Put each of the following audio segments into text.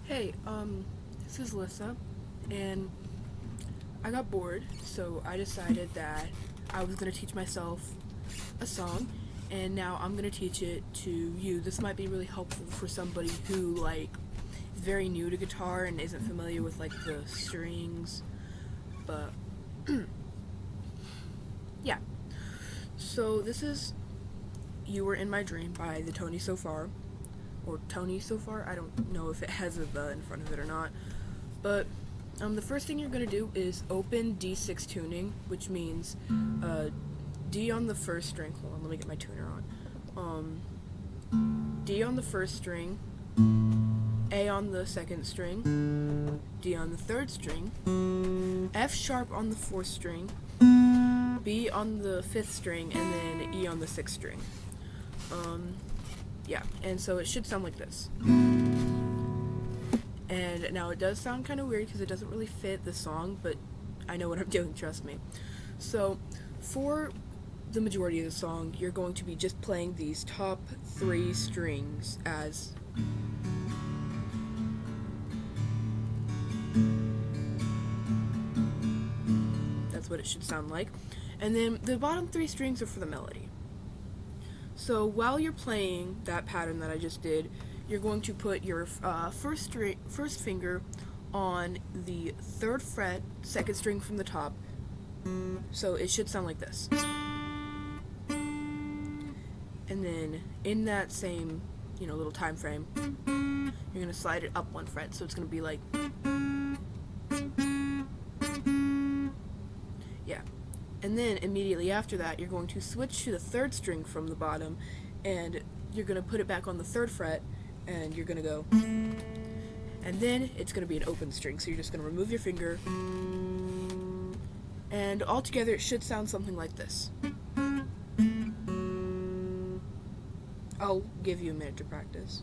Hey, this is Lissa, and I got bored, so I decided that I was going to teach myself a song, and now I'm going to teach it to you. This might be really helpful for somebody who, is very new to guitar and isn't familiar with, the strings, but, yeah. So this is You Were in My Dream by the Tonysofar. Or Tonysofar. I don't know if it has a the in front of it or not. But the first thing you're going to do is open D6 tuning, which means D on the first string. Hold on, let me get my tuner on. D on the first string, A on the second string, D on the third string, F sharp on the fourth string, B on the fifth string, and then E on the sixth string. Yeah, and so it should sound like this. And now it does sound kind of weird because it doesn't really fit the song, but I know what I'm doing, trust me. So, for the majority of the song, you're going to be just playing these top three strings as... That's what it should sound like. And then the bottom three strings are for the melody. So while you're playing that pattern that I just did, you're going to put your first finger on the third fret, second string from the top. So it should sound like this. And then in that same, little time frame, you're going to slide it up one fret. So it's going to be like... Yeah. And then immediately after that, you're going to switch to the third string from the bottom, and you're going to put it back on the third fret, and you're going to go, and then it's going to be an open string, so you're just going to remove your finger, and altogether it should sound something like this. I'll give you a minute to practice.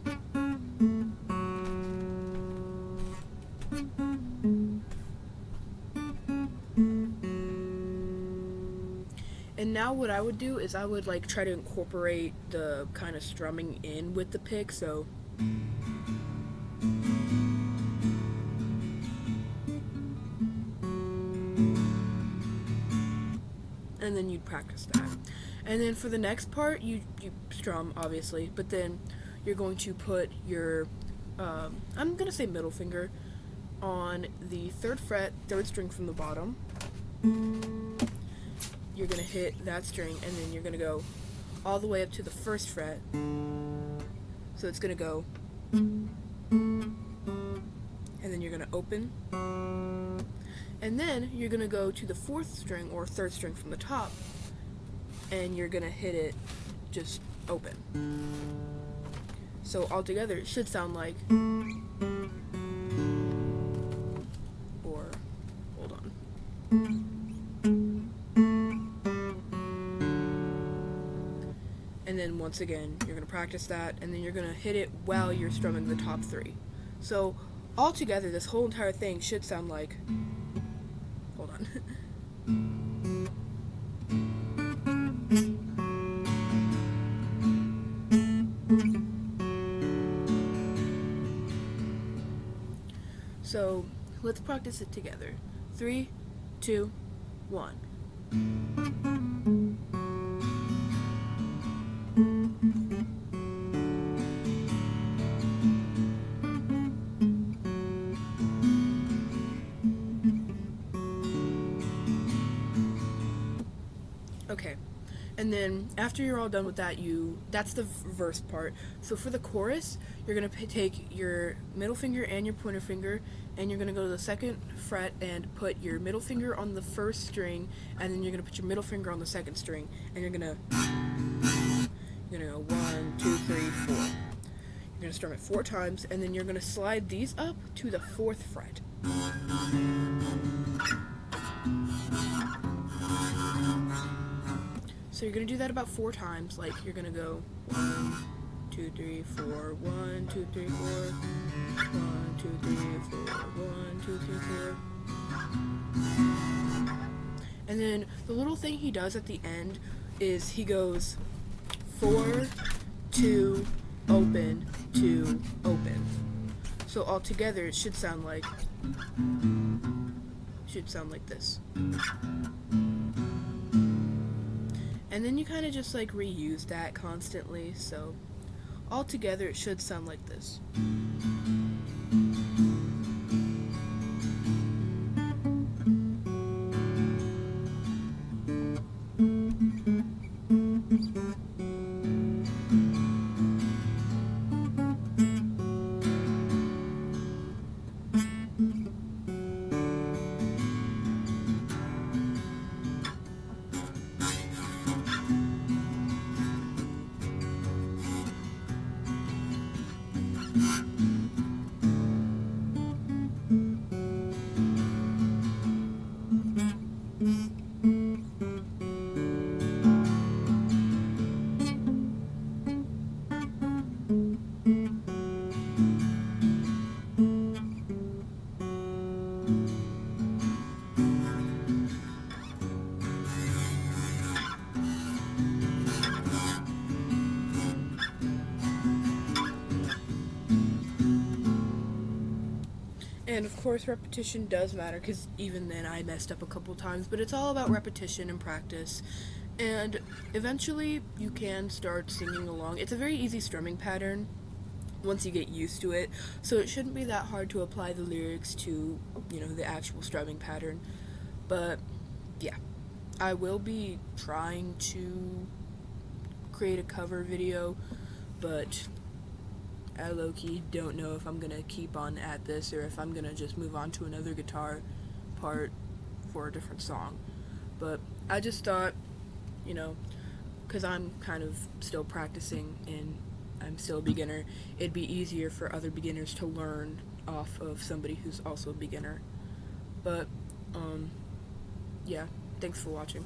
And now what I would do is I would try to incorporate the kind of strumming in with the pick, so and then you'd practice that. And then for the next part, you strum, obviously, but then you're going to put your I'm gonna say middle finger on the third fret, third string from the bottom. You're going to hit that string, and then you're going to go all the way up to the first fret. So it's going to go, and then you're going to open, and then you're going to go to the fourth string, or third string from the top, and you're going to hit it just open. So altogether, it should sound like, or, hold on. And then once again, you're going to practice that, and then you're going to hit it while you're strumming the top three. So, altogether, this whole entire thing should sound like... Hold on. So, let's practice it together. 3, 2, 1. Okay, and then after you're all done with that, that's the verse part. So for the chorus, you're going to take your middle finger and your pointer finger, and you're going to go to the second fret and put your middle finger on the first string, and then you're going to put your middle finger on the second string, and you're going to go 1, 2, 3, 4. You're going to strum it 4 times, and then you're going to slide these up to the 4th fret. So you're going to do that about 4 times, you're going to go 1, 2, 3, 4, 1, 2, 3, 4, 1, 2, 3, 4, 1, 2, 3, 4. And then the little thing he does at the end is he goes 4, 2, open, 2, open. So all together it should sound like this. And then you kind of just like reuse that constantly, so all together it should sound like this. And of course repetition does matter, because even then I messed up a couple times, but it's all about repetition and practice, and eventually you can start singing along. It's a very easy strumming pattern once you get used to it, so it shouldn't be that hard to apply the lyrics to, the actual strumming pattern. But yeah, I will be trying to create a cover video, but I low-key don't know if I'm gonna keep on at this or if I'm gonna just move on to another guitar part for a different song. But I just thought, because I'm kind of still practicing and I'm still a beginner, it'd be easier for other beginners to learn off of somebody who's also a beginner. But yeah, thanks for watching.